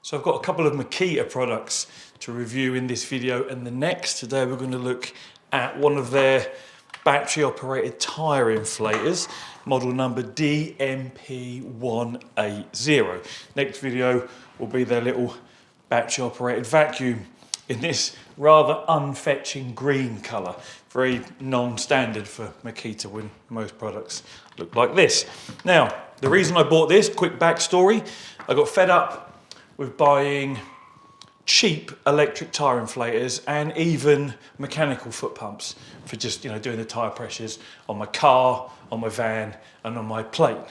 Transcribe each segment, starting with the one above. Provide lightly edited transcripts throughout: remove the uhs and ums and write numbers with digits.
So I've got a couple of Makita products to review in this video and the next. Today we're going to look at one of their battery operated tyre inflators, model number DMP180. Next video will be their little battery operated vacuum in this rather unfetching green colour. Very non-standard for Makita when most products look like this. Now, the reason I bought this, quick backstory, I got fed up with buying cheap electric tyre inflators and even mechanical foot pumps for just, doing the tyre pressures on my car, on my van and on my plane.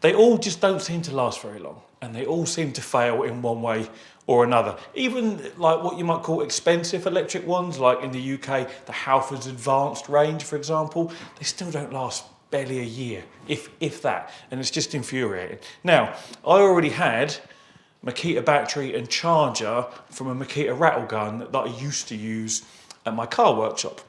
They all just don't seem to last very long and they all seem to fail in one way or another. Even like what you might call expensive electric ones, like in the UK, the Halfords Advanced range, for example, they still don't last barely a year, if that, and it's just infuriating. Now, I already had Makita battery and charger from a Makita rattle gun that I used to use at my car workshop.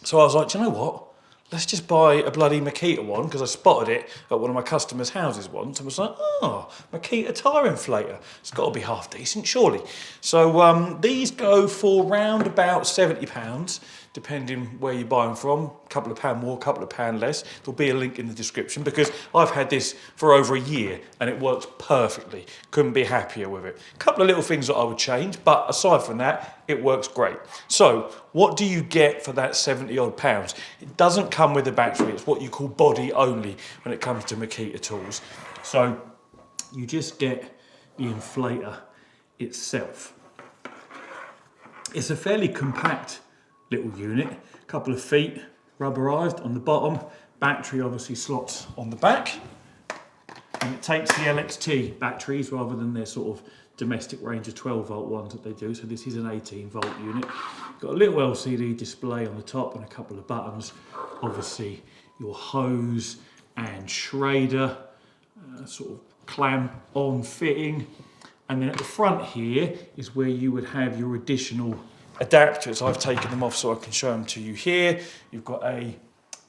So I was like, do you know what? Let's just buy a bloody Makita one, because I spotted it at one of my customers' houses once and was like, oh, Makita tyre inflator. It's got to be half decent, surely. So these go for round about £70, depending where you buy them from. A couple of pound more, a couple of pound less. There'll be a link in the description because I've had this for over a year and it works perfectly. Couldn't be happier with it. A couple of little things that I would change, but aside from that, it works great. So what do you get for that 70 odd pounds? It doesn't come with a battery. It's what you call body only when it comes to Makita tools. So you just get the inflator itself. It's a fairly compact little unit, a couple of feet rubberized on the bottom, battery obviously slots on the back, and it takes the LXT batteries rather than their sort of domestic range of 12 volt ones that they do. So this is an 18 volt unit. Got a little LCD display on the top and a couple of buttons, obviously your hose and Schrader sort of clamp on fitting, and then at the front here is where you would have your additional adapters. I've taken them off so I can show them to you here. You've got a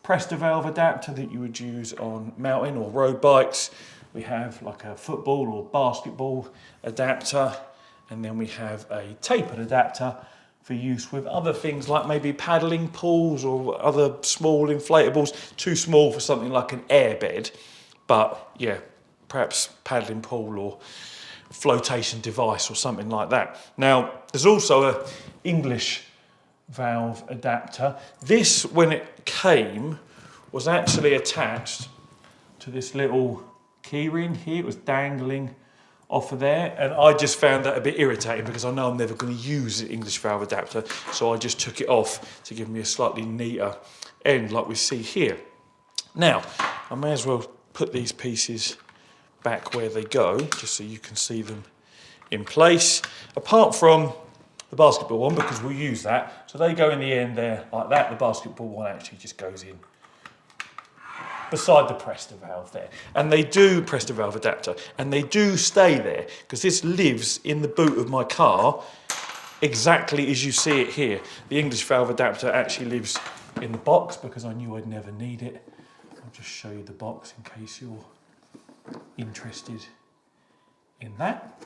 Presta valve adapter that you would use on mountain or road bikes. We have like a football or basketball adapter, and then we have a tapered adapter for use with other things like maybe paddling pools or other small inflatables. Too small for something like an airbed, but yeah, perhaps paddling pool or flotation device or something like that. Now, there's also a English valve adapter. This, when it came, was actually attached to this little key ring here. It was dangling off of there, and I just found that a bit irritating because I know I'm never going to use the English valve adapter, so I just took it off to give me a slightly neater end like we see here. Now, I may as well put these pieces back where they go, just so you can see them in place. Apart from the basketball one, because we'll use that. So they go in the end there like that. The basketball one actually just goes in beside the Presta valve there. And they do, Presta valve adapter, and they do stay there because this lives in the boot of my car exactly as you see it here. The English valve adapter actually lives in the box because I knew I'd never need it. I'll just show you the box in case you're interested in that.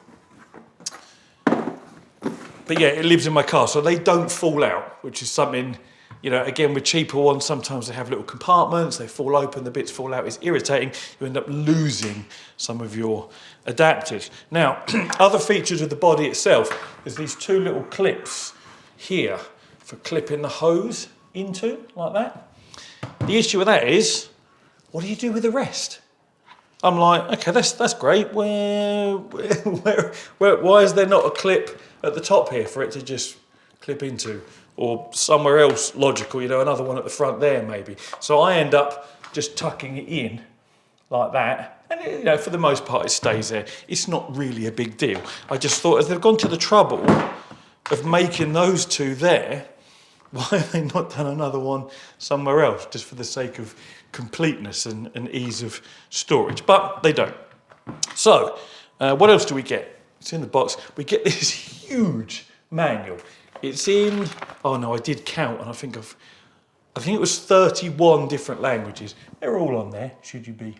But yeah, it lives in my car, so they don't fall out, which is something, again, with cheaper ones, sometimes they have little compartments, they fall open, the bits fall out. It's irritating. You end up losing some of your adapters. Now, other features of the body itself, there's these two little clips here for clipping the hose into, like that. The issue with that is, what do you do with the rest? I'm like, okay, that's great. Why is there not a clip at the top here for it to just clip into, or somewhere else logical, another one at the front there maybe. So I end up just tucking it in like that, and for the most part it stays there. It's not really a big deal. I just thought, as they've gone to the trouble of making those two there, why have they not done another one somewhere else, just for the sake of completeness and ease of storage? But they don't. So what else do we get? It's in the box. We get this huge manual. It's in, oh no, I did count, and I think it was 31 different languages. They're all on there, should you be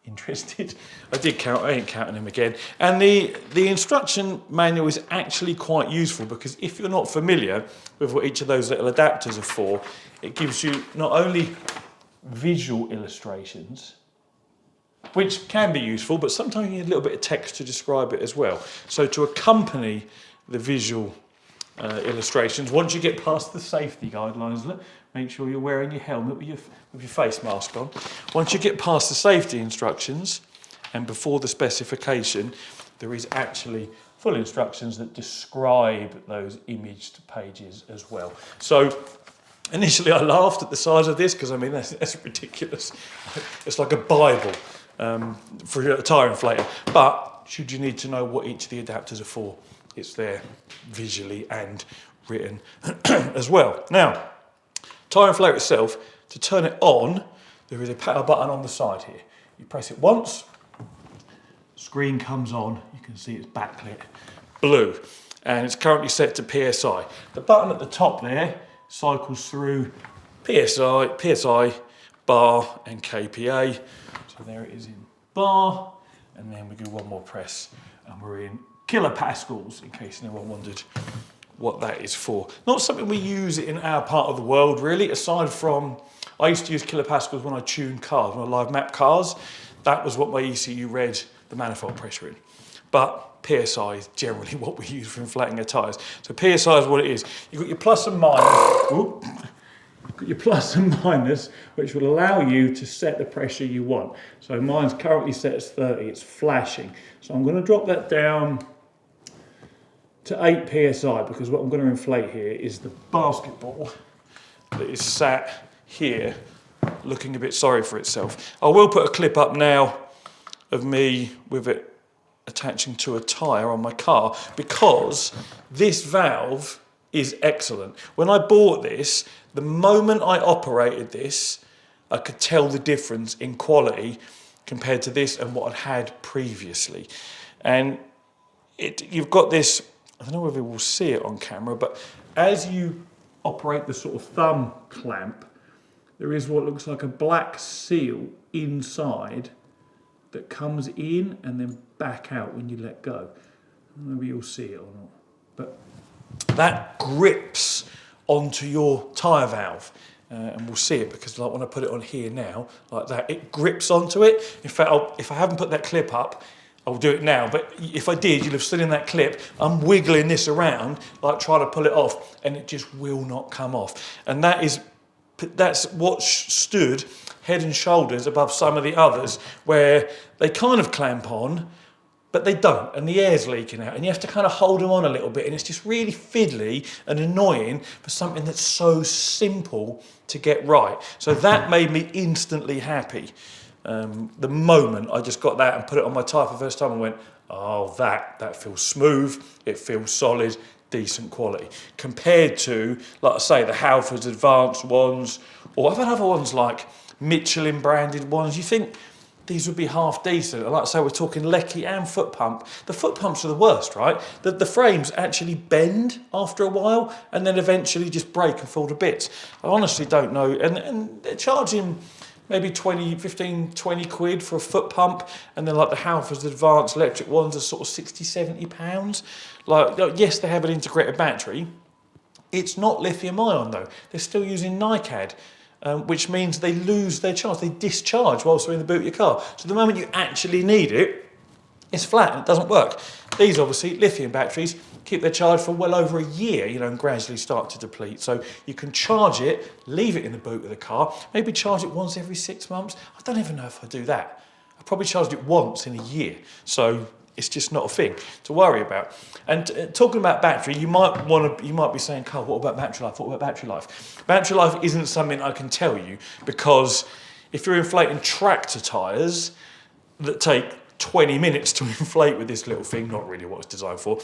interested. I did count, I ain't counting them again. And the instruction manual is actually quite useful, because if you're not familiar with what each of those little adapters are for, it gives you not only visual illustrations, which can be useful, but sometimes you need a little bit of text to describe it as well. So to accompany the visual illustrations, once you get past the safety guidelines, look, make sure you're wearing your helmet with your face mask on. Once you get past the safety instructions and before the specification, there is actually full instructions that describe those imaged pages as well. So initially I laughed at the size of this, because I mean that's ridiculous. It's like a Bible for a tyre inflator. But should you need to know what each of the adapters are for, it's there visually and written as well. Now, tyre inflator itself, to turn it on, there is a power button on the side here. You press it once, screen comes on, you can see it's backlit blue, and it's currently set to PSI. The button at the top there cycles through PSI, bar and KPA. So there it is in bar, and then we do one more press and we're in kilopascals, in case anyone wondered what that is for. Not something we use in our part of the world really, aside from, I used to use kilopascals when I tuned cars, when I live map cars. That was what my ECU read the manifold pressure in. But PSI is generally what we use for inflating our tyres. So PSI is what it is. You've got your plus and minus. You've got your plus and minus, which will allow you to set the pressure you want. So mine's currently set as 30, it's flashing. So I'm going to drop that down to 8 PSI, because what I'm going to inflate here is the basketball that is sat here looking a bit sorry for itself. I will put a clip up now of me with it attaching to a tyre on my car, because this valve is excellent. When I bought this, the moment I operated this, I could tell the difference in quality compared to this and what I'd had previously. And you've got this, I don't know whether we'll see it on camera, but as you operate the sort of thumb clamp, there is what looks like a black seal inside that comes in and then back out when you let go. Maybe you'll see it or not. But that grips onto your tyre valve. And we'll see it, because like when I put it on here now, like that, it grips onto it. In fact, if I haven't put that clip up, I'll do it now. But if I did, you'll have seen in that clip, I'm wiggling this around, like trying to pull it off, and it just will not come off. And that's what stood head and shoulders above some of the others, where they kind of clamp on, but they don't, and the air's leaking out, and you have to kind of hold them on a little bit, and it's just really fiddly and annoying for something that's so simple to get right. So that made me instantly happy. The moment I just got that and put it on my tyre for the first time, I went, oh, that feels smooth, it feels solid, decent quality. Compared to, like I say, the Halfords advanced ones, or I've had other ones like Michelin branded ones. You think these would be half decent. Like I say, we're talking Lecky and foot pump. The foot pumps are the worst, right? The frames actually bend after a while and then eventually just break and fall to bits. I honestly don't know. And they're charging maybe 15, 20 quid for a foot pump, and then like the Halfords advanced electric ones are sort of 60, 70 pounds. Like, yes, they have an integrated battery. It's not lithium ion though. They're still using NiCad. Which means they lose their charge. They discharge whilst they're in the boot of your car. So the moment you actually need it, it's flat and it doesn't work. These obviously, lithium batteries, keep their charge for well over a year, and gradually start to deplete. So you can charge it, leave it in the boot of the car, maybe charge it once every 6 months. I don't even know if I do that. I probably charged it once in a year. So it's just not a thing to worry about. And talking about battery, you might be saying, Carl, what about battery life? What about battery life? Battery life isn't something I can tell you, because if you're inflating tractor tyres that take 20 minutes to inflate with this little thing, not really what it's designed for,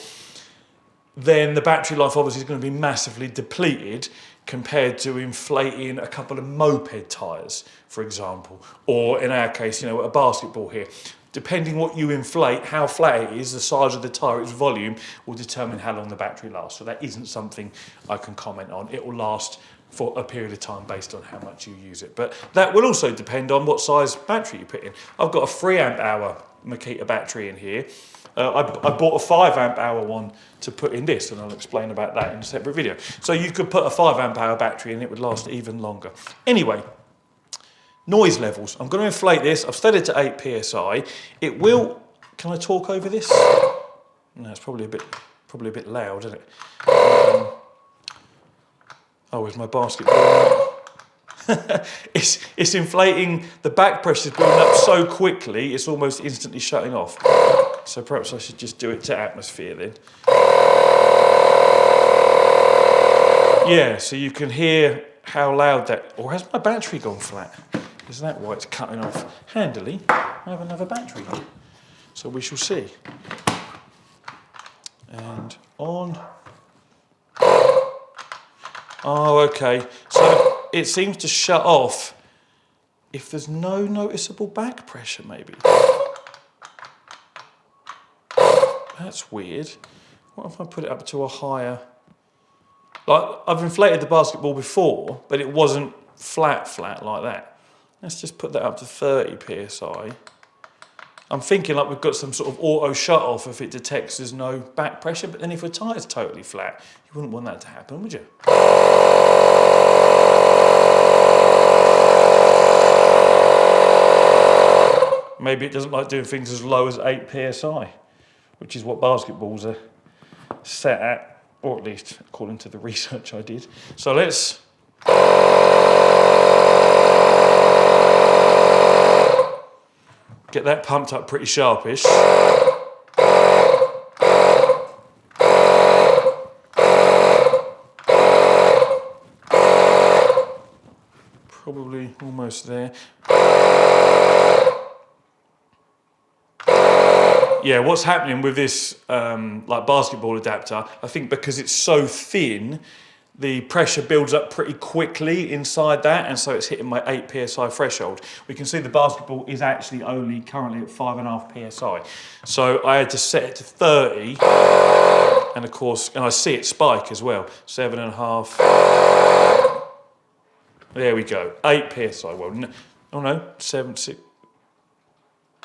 then the battery life obviously is going to be massively depleted compared to inflating a couple of moped tyres, for example, or in our case, a basketball here. Depending what you inflate, how flat it is, the size of the tyre, its volume, will determine how long the battery lasts. So that isn't something I can comment on. It will last for a period of time based on how much you use it. But that will also depend on what size battery you put in. I've got a 3 amp hour Makita battery in here. I bought a 5 amp hour one to put in this, and I'll explain about that in a separate video. So you could put a 5 amp hour battery in, it would last even longer. Anyway, noise levels. I'm going to inflate this. I've set it to 8 psi. It will. Can I talk over this? No, it's probably a bit loud, isn't it? Oh, where's my basketball? It's inflating. The back pressure's building up so quickly, it's almost instantly shutting off. So perhaps I should just do it to atmosphere then. Yeah, so you can hear how loud that. Or has my battery gone flat? Is that why it's cutting off? Handily, I have another battery here. So we shall see. And on. Oh, okay. So it seems to shut off if there's no noticeable back pressure, maybe. That's weird. What if I put it up to a higher... Like, I've inflated the basketball before, but it wasn't flat like that. Let's just put that up to 30 psi. I'm thinking like we've got some sort of auto shut off if it detects there's no back pressure, but then if a tyre's totally flat, you wouldn't want that to happen, would you? Maybe it doesn't like doing things as low as 8 psi, which is what basketballs are set at, or at least according to the research I did. So let's... get that pumped up pretty sharpish. Probably almost there. Yeah, what's happening with this like basketball adapter, I think because it's so thin, the pressure builds up pretty quickly inside that, and so it's hitting my 8 psi threshold. We can see the basketball is actually only currently at 5.5 psi. So I had to set it to 30, and of course, and I see it spike as well, 7.5. There we go, 8 psi. Well, no, oh no, 7, 6,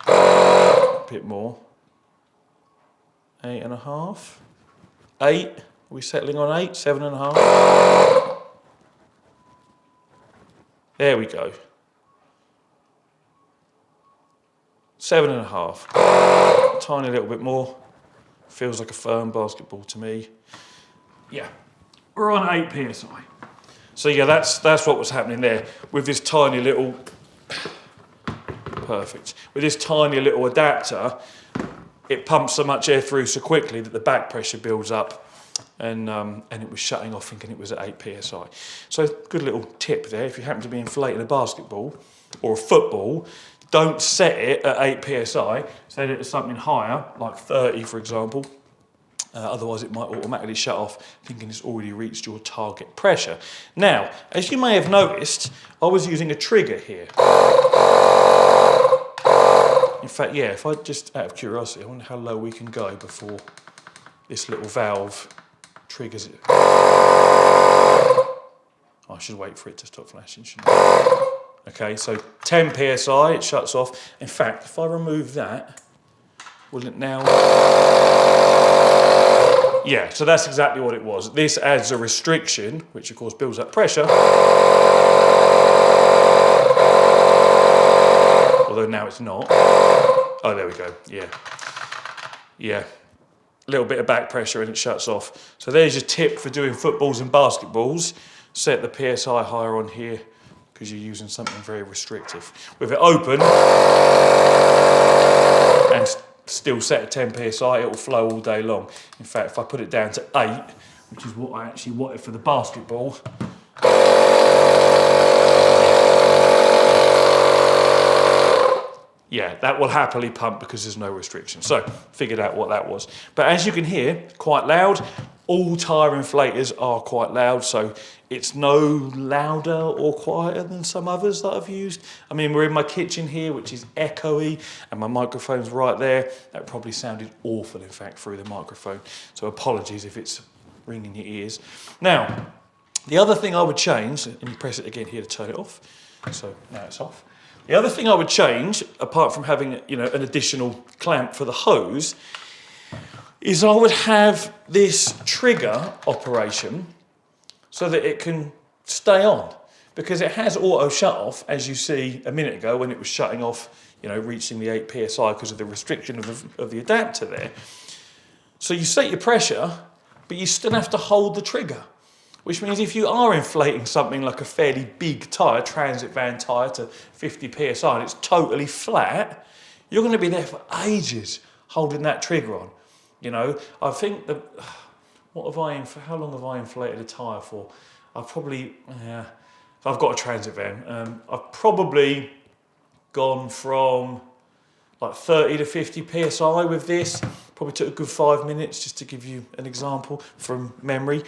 a bit more. 8.5, 8. Are we settling on 8, 7.5? There we go. 7.5. Tiny little bit more. Feels like a firm basketball to me. Yeah, we're on 8 psi. So yeah, that's what was happening there with this tiny little. Perfect. With this tiny little adapter, it pumps so much air through so quickly that the back pressure builds up. And it was shutting off thinking it was at 8 psi. So good little tip there, if you happen to be inflating a basketball or a football, don't set it at 8 psi, set it at something higher, like 30 for example. Otherwise it might automatically shut off thinking it's already reached your target pressure. Now, as you may have noticed, I was using a trigger here. In fact, yeah, if I just, out of curiosity, I wonder how low we can go before this little valve triggers it. I should wait for it to stop flashing, shouldn't I? Okay, so 10 psi, it shuts off. In fact, if I remove that, will it now? Yeah, so that's exactly what it was. This adds a restriction, which of course builds up pressure. Although now it's not. Oh, there we go, yeah. Yeah. Little bit of back pressure and it shuts off. So there's your tip for doing footballs and basketballs. Set the PSI higher on here because you're using something very restrictive. With it open and still set at 10 PSI, it will flow all day long. In fact, if I put it down to 8, which is what I actually wanted for the basketball, yeah, that will happily pump because there's no restriction. So, figured out what that was. But as you can hear, quite loud. All tyre inflators are quite loud, so it's no louder or quieter than some others that I've used. I mean, we're in my kitchen here, which is echoey, and my microphone's right there. That probably sounded awful, in fact, through the microphone. So apologies if it's ringing your ears. Now, The other thing I would change, and you press it again here to turn it off, so now it's off. The other thing I would change, apart from having, you know, an additional clamp for the hose, is I would have this trigger operation so that it can stay on, because it has auto shut off, as you see a minute ago when it was shutting off, you know, reaching the 8 psi because of the restriction of the adapter there. So you set your pressure, but you still have to hold the trigger, which means if you are inflating something like a fairly big tyre, transit van tyre to 50 psi, and it's totally flat, you're going to be there for ages holding that trigger on. You know, I think that, how long have I inflated a tyre for? I've probably, I've got a transit van. I've probably gone from like 30 to 50 psi with this. Probably took a good 5 minutes, just to give you an example from memory.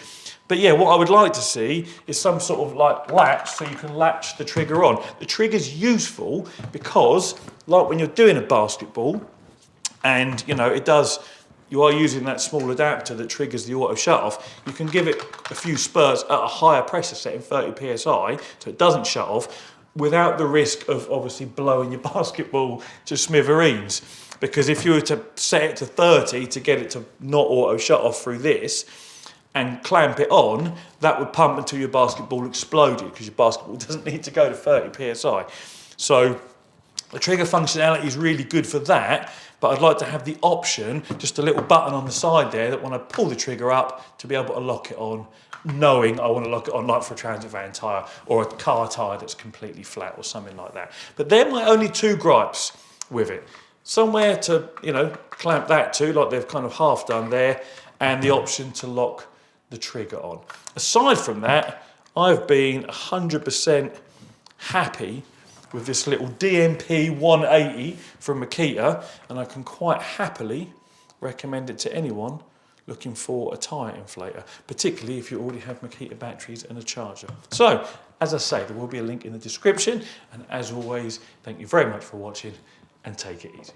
But yeah, what I would like to see is some sort of like latch, so you can latch the trigger on. The trigger's useful because, like when you're doing a basketball, and you know, you are using that small adapter that triggers the auto shut off, you can give it a few spurts at a higher pressure setting, 30 psi, so it doesn't shut off, without the risk of obviously blowing your basketball to smithereens. Because if you were to set it to 30 to get it to not auto shut off through this and clamp it on, that would pump until your basketball exploded, because your basketball doesn't need to go to 30 psi. So the trigger functionality is really good for that, but I'd like to have the option, just a little button on the side there, that when I pull the trigger up, to be able to lock it on, knowing I want to lock it on, like for a transit van tyre or a car tyre that's completely flat or something like that. But they're my only two gripes with it. Somewhere to, you know, clamp that to, like they've kind of half done there, and the option to lock the trigger on. Aside from that, I've been 100% happy with this little DMP180 from Makita, and I can quite happily recommend it to anyone looking for a tyre inflator, particularly if you already have Makita batteries and a charger. So, as I say, there will be a link in the description, and as always, thank you very much for watching, and take it easy.